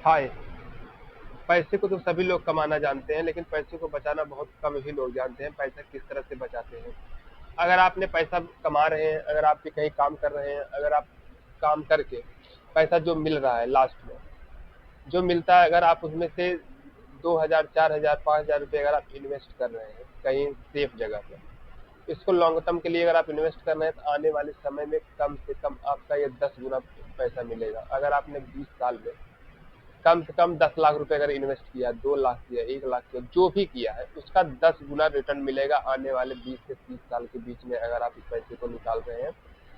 हाय। पैसे को तो सभी लोग कमाना जानते हैं, लेकिन पैसे को बचाना बहुत कम ही लोग जानते हैं। पैसा किस तरह से बचाते हैं? अगर आपने पैसा कमा रहे हैं, अगर आप कहीं काम कर रहे हैं, अगर आप काम करके पैसा जो मिल रहा है लास्ट में, जो मिलता है, अगर आप उसमें से 2,000, 4,000, 5,000 रुपये अगर आप इन्वेस्ट कर रहे हैं कहीं सेफ जगह पर, इसको लॉन्ग टर्म के लिए अगर आप इन्वेस्ट कर रहे हैं, तो आने वाले समय में कम से कम आपका ये 10 गुना पैसा मिलेगा। अगर आपने 20 साल में कम से कम 10 लाख रुपए अगर इन्वेस्ट किया, 2 लाख किया, 1 लाख किया, जो भी किया है उसका 10 गुना रिटर्न मिलेगा आने वाले 20 से 30 साल के बीच में, अगर आप इस पैसे को निकाल रहे हैं।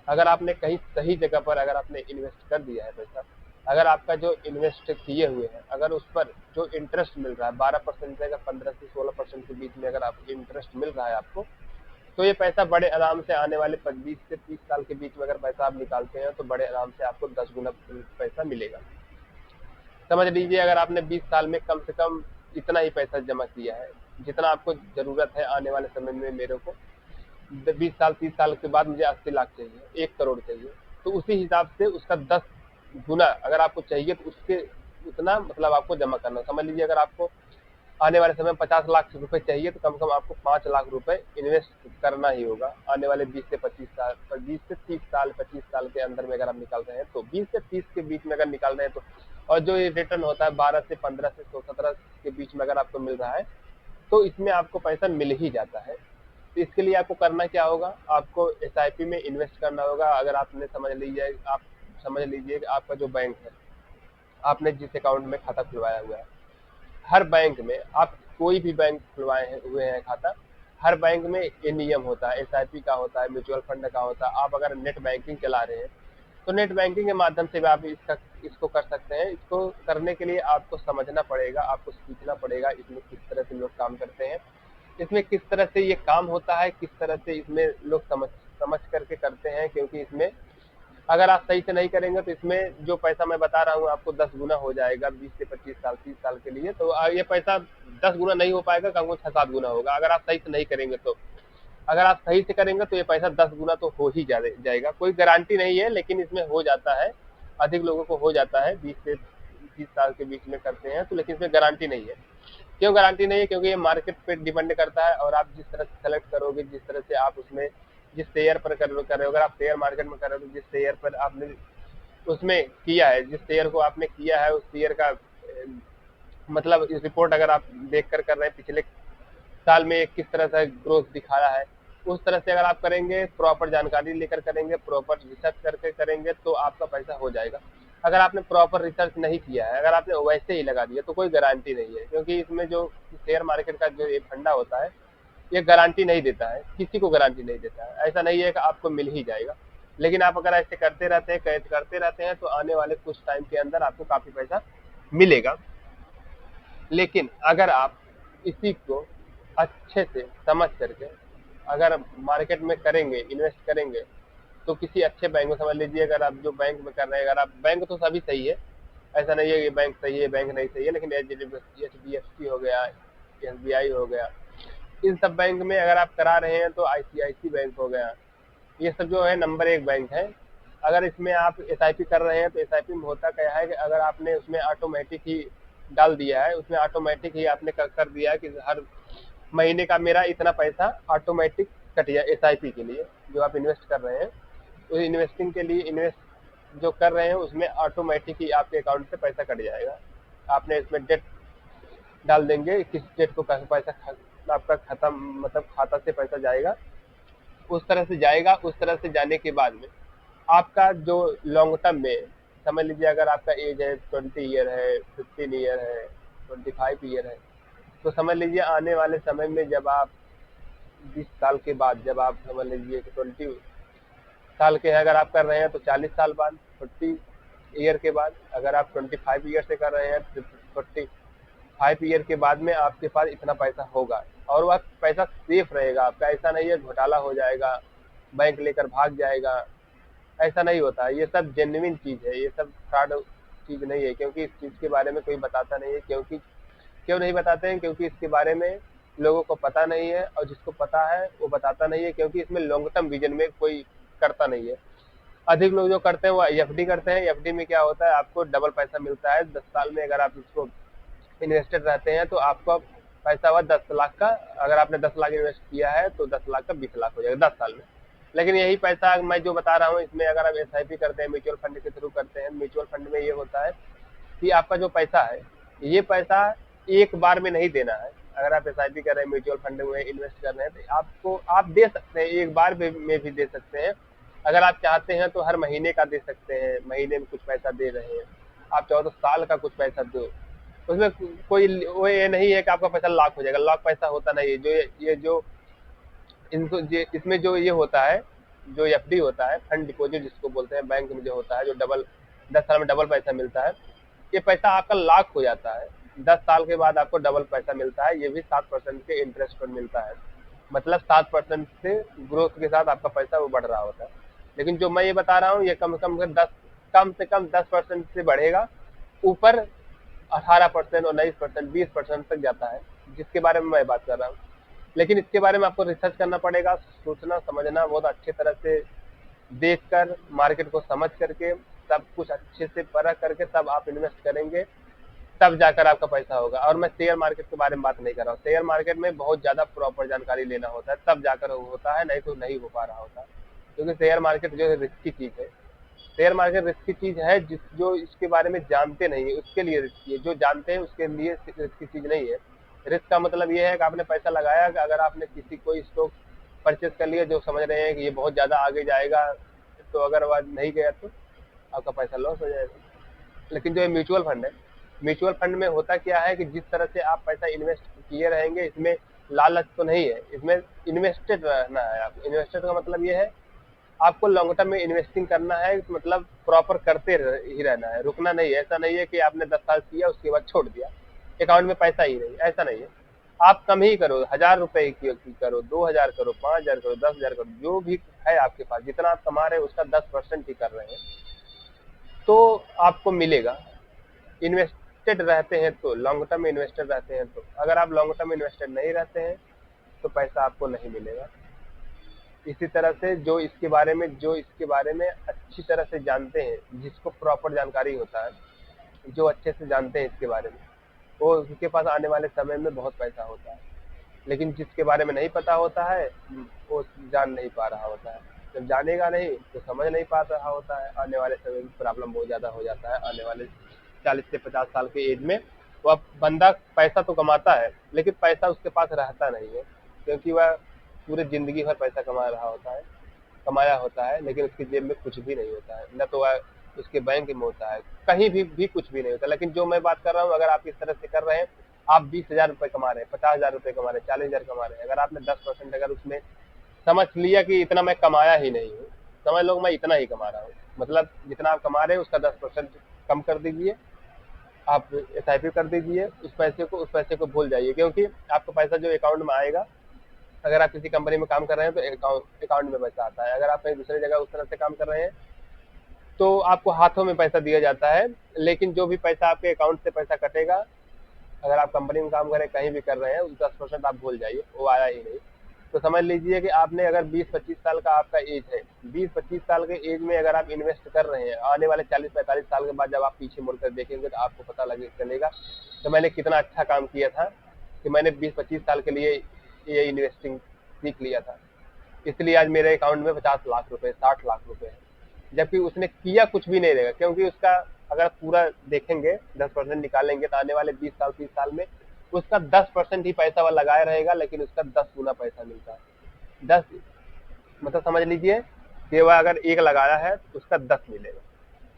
अगर आपने कहीं सही जगह पर अगर आपने इन्वेस्ट कर दिया है पैसा, अगर आपका जो इन्वेस्ट किए हुए हैं, अगर उस पर जो इंटरेस्ट मिल रहा है 12% से अगर 15 से 16% के बीच में अगर आप इंटरेस्ट मिल रहा है आपको, तो ये पैसा बड़े आराम से आने वाले 20 से 30 साल के बीच में अगर पैसा आप निकालते हैं, तो बड़े आराम से आपको 10 गुना पैसा मिलेगा। समझ लीजिए, अगर आपने 20 साल में कम से कम इतना ही पैसा जमा किया है जितना आपको जरूरत है आने वाले समय में। मेरे को 20 साल 30 साल के बाद मुझे 80 लाख चाहिए, 1 करोड़ चाहिए, तो उसी हिसाब से उसका 10 गुना अगर आपको चाहिए, तो उसके उतना मतलब आपको जमा करना। समझ लीजिए, अगर आपको आने वाले समय में 50 लाख रुपए चाहिए, तो कम से कम आपको 5 लाख रुपए इन्वेस्ट करना ही होगा आने वाले 20 से 25 साल, 20 से 30 साल, 25 साल के अंदर में अगर आप निकाल रहे हैं, तो 20 से 30 के बीच में अगर निकाल रहे हैं तो। और जो ये रिटर्न होता है 12 से 15 से 17 के बीच में अगर आपको मिल रहा है, तो इसमें आपको पैसा मिल ही जाता है। तो इसके लिए आपको करना क्या होगा, आपको एसआईपी में इन्वेस्ट करना होगा। अगर आपने समझ लीजिए कि आपका जो बैंक है, आपने जिस अकाउंट में खाता खुलवाया हुआ है, हर बैंक में आप कोई भी बैंक खुलवाए हुए हैं खाता, हर बैंक में ये नियम होता है, एसआईपी का होता है, म्यूचुअल फंड का होता है। आप अगर नेट बैंकिंग चला रहे हैं, तो नेट बैंकिंग के माध्यम से भी आप इसको कर सकते हैं। इसको करने के लिए आपको समझना पड़ेगा, आपको सीखना पड़ेगा इसमें किस तरह से लोग काम करते हैं, इसमें किस तरह से ये काम होता है, किस तरह से इसमें लोग समझ समझ करके करते हैं। क्योंकि इसमें अगर आप सही से नहीं करेंगे, तो इसमें जो पैसा मैं बता रहा हूँ आपको 10 गुना हो जाएगा 20 से 25 साल 30 साल के लिए। तो ये पैसा 10 गुना नहीं हो पाएगा, कम 6-7 गुना होगा अगर आप सही से नहीं करेंगे तो। अगर आप सही से करेंगे तो ये पैसा 10 गुना तो हो ही जाएगा। कोई गारंटी नहीं है, लेकिन इसमें हो जाता है। अधिक लोगों को हो जाता है, 20 से 30 साल के बीच में करते हैं तो। लेकिन इसमें गारंटी नहीं है। क्यों गारंटी नहीं है? क्योंकि ये मार्केट पे डिपेंड करता है, और आप जिस तरह से सेलेक्ट करोगे, जिस तरह से आप उसमें जिस शेयर पर कर रहे हो, अगर आप शेयर मार्केट में कर रहे हो, तो जिस शेयर पर आपने उसमें किया है, जिस शेयर को आपने किया है, उस शेयर का मतलब इस रिपोर्ट अगर आप देख कर रहे हैं पिछले साल में किस तरह से ग्रोथ दिखाया है, उस तरह से अगर आप करेंगे, प्रॉपर जानकारी लेकर करेंगे, प्रॉपर रिसर्च करके करेंगे, तो आपका पैसा हो जाएगा। अगर आपने प्रॉपर रिसर्च नहीं किया है, अगर आपने वैसे ही लगा दिया, तो कोई गारंटी नहीं है। क्योंकि इसमें जो शेयर मार्केट का जो ये फंडा होता है, ये गारंटी नहीं देता है, किसी को गारंटी नहीं देता है। ऐसा नहीं है कि आपको मिल ही जाएगा। लेकिन आप अगर ऐसे करते रहते हैं, कैद करते रहते हैं, तो आने वाले कुछ टाइम के अंदर आपको काफी पैसा मिलेगा। लेकिन अगर आप इसी को अच्छे से समझ करके अगर मार्केट में करेंगे, इन्वेस्ट करेंगे, तो किसी अच्छे बैंक में, समझ लीजिए अगर आप जो बैंक में कर रहे हैं, अगर आप बैंक तो सभी सही है, ऐसा नहीं है कि बैंक सही है बैंक नहीं सही है, लेकिन HDFC हो गया, SBI हो गया, इन सब बैंक में अगर आप करा रहे हैं, तो ICICI बैंक हो गया, ये सब जो है नंबर 1 बैंक है। अगर इसमें आप एसआईपी कर रहे हैं, तो एसआईपी में होता क्या है कि अगर आपने उसमें ऑटोमेटिक ही डाल दिया है, उसमें ऑटोमेटिक ही आपने कर दिया है कि हर महीने का मेरा इतना पैसा ऑटोमेटिक कट गया एसआईपी के लिए, जो आप इन्वेस्ट कर रहे हैं, तो इन्वेस्टिंग के लिए इन्वेस्ट जो कर रहे हैं, उसमें ऑटोमेटिक ही आपके अकाउंट से पैसा कट जाएगा। आपने इसमें डेट डाल देंगे, किस डेट को पैसा आपका खत्म, मतलब खाता से पैसा जाएगा, उस तरह से जाएगा। उस तरह से जाने के बाद में आपका जो लॉन्ग टर्म में, समझ लीजिए अगर आपका एज है 20 ईयर है, 15 ईयर है, 25 ईयर है, तो समझ लीजिए आने वाले समय में जब आप 20 साल के बाद, जब आप समझ लीजिए कि 20 साल के अगर आप कर रहे हैं, तो 40 साल बाद, 40 ईयर के बाद, अगर आप 25 ईयर से कर रहे हैं, तो 45 ईयर के बाद में आपके पास इतना पैसा होगा। और वह पैसा सेफ रहेगा आपका। ऐसा नहीं है घोटाला हो जाएगा, बैंक लेकर भाग जाएगा, ऐसा नहीं होता है। ये सब जेन्युइन चीज़ है, ये सब फ्रॉड चीज़ नहीं है। क्योंकि इस चीज़ के बारे में कोई बताता नहीं है। क्योंकि क्यों नहीं बताते हैं? क्योंकि इसके बारे में लोगों को पता नहीं है, और जिसको पता है वो बताता नहीं है। क्योंकि इसमें लॉन्ग टर्म विजन में कोई करता नहीं है। अधिक लोग जो करते हैं वो एफडी करते हैं। एफडी में क्या होता है, आपको डबल पैसा मिलता है 10 साल में। अगर आप इसको इन्वेस्टेड रहते हैं तो आपका पैसा हुआ 10 लाख का। अगर आपने 10 लाख इन्वेस्ट किया है तो 10 लाख का 20 लाख हो जाएगा 10 साल में। लेकिन यही पैसा मैं जो बता रहा हूँ इसमें अगर आप एसआईपी करते हैं, म्यूचुअल फंड के थ्रू करते हैं, म्यूचुअल फंड में ये होता है कि आपका जो पैसा है ये पैसा एक बार में नहीं देना है। अगर आप एसआईपी कर रहे हैं, म्यूचुअल फंड में इन्वेस्ट कर रहे हैं, तो आपको आप दे सकते हैं, एक बार में भी दे सकते हैं। अगर आप चाहते हैं तो हर महीने का दे सकते हैं, महीने में कुछ पैसा दे रहे हैं। आप चाहो तो साल का कुछ पैसा दो। उसमें कोई वो ये नहीं है कि आपका पैसा लाख हो जाएगा, लाख पैसा होता नहीं है। जो ये जो इसमें जो ये होता है, जो एफडी होता है, फंड डिपॉजिट जिसको बोलते हैं, बैंक में जो होता है, जो डबल 10 साल में डबल पैसा मिलता है, ये पैसा आपका लाख हो जाता है। 10 साल के बाद आपको डबल पैसा मिलता है। ये भी 7% के इंटरेस्ट पर मिलता है। मतलब 7% से ग्रोथ के साथ आपका पैसा वो बढ़ रहा होता है। लेकिन जो मैं ये बता रहा हूँ ये कम से कम 10% से बढ़ेगा, ऊपर 18% 19% 20% तक जाता है, जिसके बारे में मैं बात कर रहा हूँ। लेकिन इसके बारे में आपको रिसर्च करना पड़ेगा, सोचना समझना बहुत अच्छी तरह से, देखकर, मार्केट को समझ करके, सब कुछ अच्छे से परख करके तब आप इन्वेस्ट करेंगे, तब जाकर आपका पैसा होगा। और मैं शेयर मार्केट के बारे में बात नहीं कर रहा हूँ। शेयर मार्केट में बहुत ज्यादा प्रॉपर जानकारी लेना होता है, तब जाकर होता है, नहीं तो नहीं हो पा रहा होता। क्योंकि शेयर मार्केट जो है रिस्की चीज है। शेयर मार्केट रिस्की चीज है, जो इसके बारे में जानते नहीं है उसके लिए रिस्की है, जो जानते हैं उसके लिए रिस्की चीज नहीं है। रिस्क का मतलब ये है कि आपने पैसा लगाया, कि अगर आपने किसी कोई स्टॉक परचेज कर लिया जो समझ रहे हैं कि ये बहुत ज्यादा आगे जाएगा, तो अगर वह नहीं गया तो आपका पैसा लॉस हो जाएगा। लेकिन जो म्यूचुअल फंड है, म्यूचुअल फंड में होता क्या है कि जिस तरह से आप पैसा इन्वेस्ट किए रहेंगे, इसमें लालच तो नहीं है, इसमें इन्वेस्टेड रहना है। आप इन्वेस्टेड का मतलब ये है आपको लॉन्ग टर्म में इन्वेस्टिंग करना है, मतलब प्रॉपर करते ही रहना है, रुकना नहीं है। ऐसा नहीं है कि आपने 10 साल किया उसके बाद छोड़ दिया, अकाउंट में पैसा ही नहीं, ऐसा नहीं है। आप कम ही करो, 1,000 रुपए की करो, 2,000 करो, 5,000 करो, 10,000 करो, जो भी है आपके पास, जितना आप कमा रहे हैं उसका 10% ही कर रहे हैं, तो आपको मिलेगा। इन्वेस्टेड रहते हैं तो, लॉन्ग टर्म इन्वेस्टेड रहते हैं तो। अगर आप लॉन्ग टर्म इन्वेस्टेड नहीं रहते हैं तो पैसा आपको नहीं मिलेगा। इसी तरह से जो इसके बारे में अच्छी तरह से जानते हैं, जिसको प्रॉपर जानकारी होता है, जो अच्छे से जानते हैं इसके बारे में, वो उनके पास आने वाले समय में बहुत पैसा होता है। लेकिन जिसके बारे में नहीं पता होता है वो जान नहीं पा रहा होता है। जब जानेगा नहीं तो समझ नहीं पा रहा होता है, आने वाले समय में प्रॉब्लम बहुत ज़्यादा हो जाता है। आने वाले 40 से 50 साल के एज में वह बंदा पैसा तो कमाता है, लेकिन पैसा उसके पास रहता नहीं है, क्योंकि वह पूरे ज़िंदगी भर पैसा कमा रहा होता है, कमाया होता है, लेकिन उसकी जेब में कुछ भी नहीं होता है, न तो वह उसके बैंक में होता है, कहीं भी कुछ भी नहीं होता। लेकिन जो मैं बात कर रहा हूँ, अगर आप इस तरह से कर रहे हैं, आप 20,000 रुपये कमा रहे हैं, 50,000 रुपये कमा रहे हैं, 40,000 कमा रहे हैं, अगर आपने 10% अगर उसमें समझ लिया कि इतना मैं कमाया ही नहीं हूँ, समझ लो मैं इतना ही कमा रहा हूँ, मतलब जितना आप कमा रहे हैं उसका 10% कम कर दीजिए, आप एसआईपी कर दीजिए, उस पैसे को भूल जाइए। क्योंकि आपका पैसा जो अकाउंट में आएगा, अगर आप किसी कंपनी में काम कर रहे हैं तो अकाउंट में पैसा आता है। अगर आप कहीं दूसरी जगह उस तरह से काम कर रहे हैं तो आपको हाथों में पैसा दिया जाता है, लेकिन जो भी पैसा आपके अकाउंट से पैसा कटेगा, अगर आप कंपनी में काम करें, कहीं भी कर रहे हैं, उस 10% आप भूल जाइए, वो आया ही नहीं। तो समझ लीजिए कि आपने अगर 20-25 साल का आपका एज है, 20-25 साल के एज में अगर आप इन्वेस्ट कर रहे हैं, आने वाले 40-45 साल के बाद जब आप पीछे मुड़कर देखेंगे तो आपको पता लगे चलेगा कि मैंने कितना अच्छा काम किया था, कि मैंने 20-25 साल के लिए ये इन्वेस्टिंग सीख लिया था, इसलिए आज मेरे अकाउंट में 50 लाख रुपए, 60 लाख रुपए है। जबकि उसने किया कुछ भी नहीं रहेगा, क्योंकि उसका अगर पूरा देखेंगे, 10% निकालेंगे तो आने वाले 20 साल 30 साल में उसका 10% ही पैसा वह लगाया रहेगा, लेकिन उसका 10 गुना पैसा मिलता है। 10 मतलब समझ लीजिए कि वह अगर 1 लगाया है तो उसका 10 मिलेगा।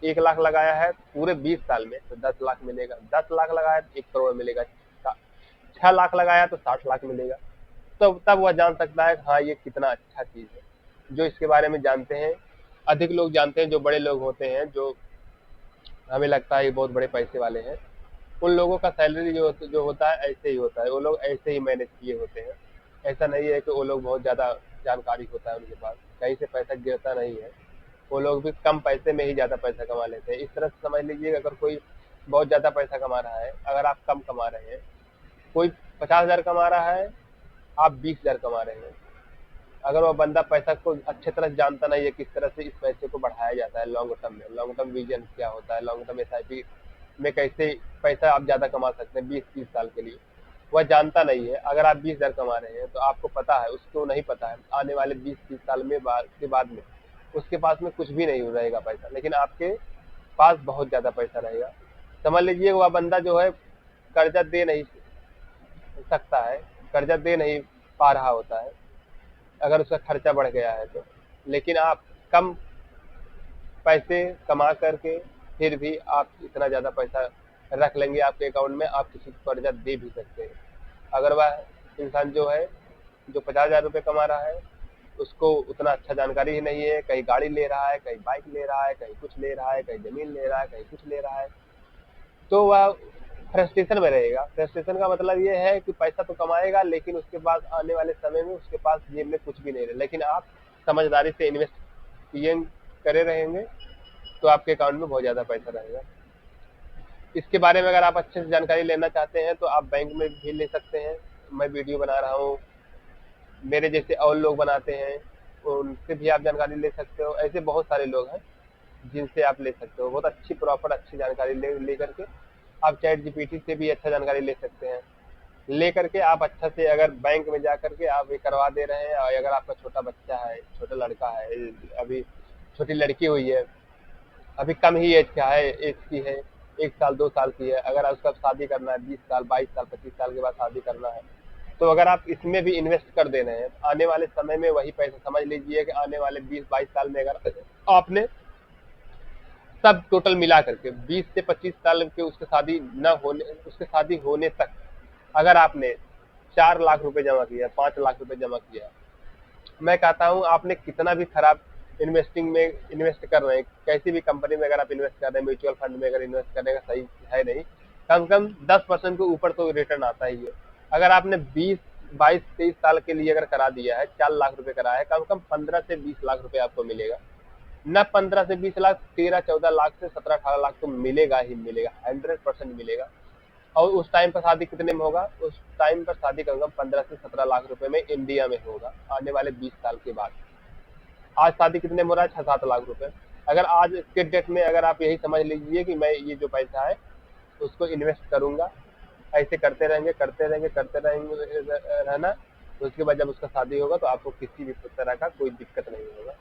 1 लाख लगाया है पूरे 20 साल में तो 10 लाख मिलेगा। 10 लाख लगाया तो 1 करोड़ मिलेगा। 6 लाख लगाया तो 60 लाख मिलेगा। तो तब वह जान सकता है हाँ ये कितना अच्छा चीज है। जो इसके बारे में जानते हैं, अधिक लोग जानते हैं, जो बड़े लोग होते हैं, जो हमें लगता है ये बहुत बड़े पैसे वाले हैं, उन लोगों का सैलरी जो होता है ऐसे ही होता है, वो लोग ऐसे ही मैनेज किए होते हैं। ऐसा नहीं है कि वो लोग बहुत ज़्यादा जानकारी होता है उनके पास, कहीं से पैसा गिरता नहीं है। वो लोग भी कम पैसे में ही ज़्यादा पैसा कमा लेते हैं। इस तरह से समझ लीजिए अगर कोई बहुत ज़्यादा पैसा कमा रहा है, अगर आप कम कमा रहे हैं, कोई 50,000 कमा रहा है, आप 20,000 कमा रहे हैं, अगर वो बंदा पैसा को अच्छे तरह से जानता नहीं है किस तरह से इस पैसे को बढ़ाया जाता है लॉन्ग टर्म में, लॉन्ग टर्म विजन क्या होता है, लॉन्ग टर्म एसआईपी में कैसे पैसा आप ज़्यादा कमा सकते हैं 20-30 साल के लिए, वह जानता नहीं है। अगर आप 20,000 कमा रहे हैं तो आपको पता है, उसको नहीं पता है आने वाले 20-30 साल में के बाद में उसके पास में कुछ भी नहीं रहेगा पैसा, लेकिन आपके पास बहुत ज़्यादा पैसा रहेगा। समझ लीजिए वह बंदा जो है कर्जा दे नहीं सकता है, कर्जा दे नहीं पा रहा होता है अगर उसका खर्चा बढ़ गया है तो, लेकिन आप कम पैसे कमा करके फिर भी आप इतना ज़्यादा पैसा रख लेंगे आपके अकाउंट में, आप किसी को कर्जा दे भी सकते हैं। अगर वह इंसान जो है जो 50,000 रुपये कमा रहा है उसको उतना अच्छा जानकारी ही नहीं है, कहीं गाड़ी ले रहा है, कहीं बाइक ले रहा है, कहीं कुछ ले रहा है, कहीं ज़मीन ले रहा है, कहीं कुछ ले रहा है, तो वह फ्रस्ट्रेशन में रहेगा। फ्रस्ट्रेशन का मतलब ये है कि पैसा तो कमाएगा लेकिन उसके पास आने वाले समय में उसके पास जेब में कुछ भी नहीं रहे। लेकिन आप समझदारी से इन्वेस्ट किए करे रहेंगे तो आपके अकाउंट में बहुत ज़्यादा पैसा रहेगा। इसके बारे में अगर आप अच्छे से जानकारी लेना चाहते हैं तो आप बैंक में भी ले सकते हैं। मैं वीडियो बना रहा हूँ, मेरे जैसे और लोग बनाते हैं, उनसे भी आप जानकारी ले सकते हो। ऐसे बहुत सारे लोग हैं जिनसे आप ले सकते हो, बहुत अच्छी प्रॉपर अच्छी जानकारी ले करके आप चैट जीपीटी से भी अच्छा जानकारी ले सकते हैं। ले करके आप अच्छा से अगर बैंक में जा करके आप ये करवा दे रहे हैं, और अगर आपका छोटा बच्चा है, छोटा लड़का है, अभी छोटी लड़की हुई है, अभी कम ही एज का है, एज की है, 1 साल 2 साल की है, अगर उसका शादी करना है 20 साल 22 साल 25 साल के बाद शादी करना है, तो अगर आप इसमें भी इन्वेस्ट कर दे रहे हैं आने वाले समय में वही पैसा, समझ लीजिए कि आने वाले 20-22 साल में अगर आपने सब टोटल मिला करके 20 से 25 साल के उसके शादी होने तक अगर आपने 4 लाख रुपए जमा किया, 5 लाख रुपए जमा किया, मैं कहता हूँ आपने कितना भी खराब इन्वेस्टिंग में इन्वेस्ट कर रहे हैं, कैसी भी कंपनी में अगर आप इन्वेस्ट कर रहे हैं, म्यूचुअल फंड में अगर इन्वेस्ट करने का सही है नहीं, कम से कम 10% के ऊपर तो रिटर्न आता ही है। अगर आपने 20 22 23 साल के लिए अगर करा दिया है, 4 लाख रुपए करा है, कम से कम 15 से 20 लाख रुपए आपको मिलेगा। न 15 से 20 लाख, 13-14 लाख से 17-18 लाख तो मिलेगा ही मिलेगा, 100% मिलेगा। और उस टाइम पर शादी कितने में होगा? उस टाइम पर शादी कम से कम 15 से 17 लाख रुपए में इंडिया में होगा आने वाले 20 साल के बाद। आज शादी कितने में हो रहा है? 6-7 लाख रुपए। अगर आज के डेट में अगर आप यही समझ लीजिए कि मैं ये जो पैसा है उसको इन्वेस्ट करूंगा, ऐसे करते रहेंगे करते रहेंगे करते रहेंगे रहना, तो उसके बाद जब उसका शादी होगा तो आपको किसी भी तरह का कोई दिक्कत नहीं होगा।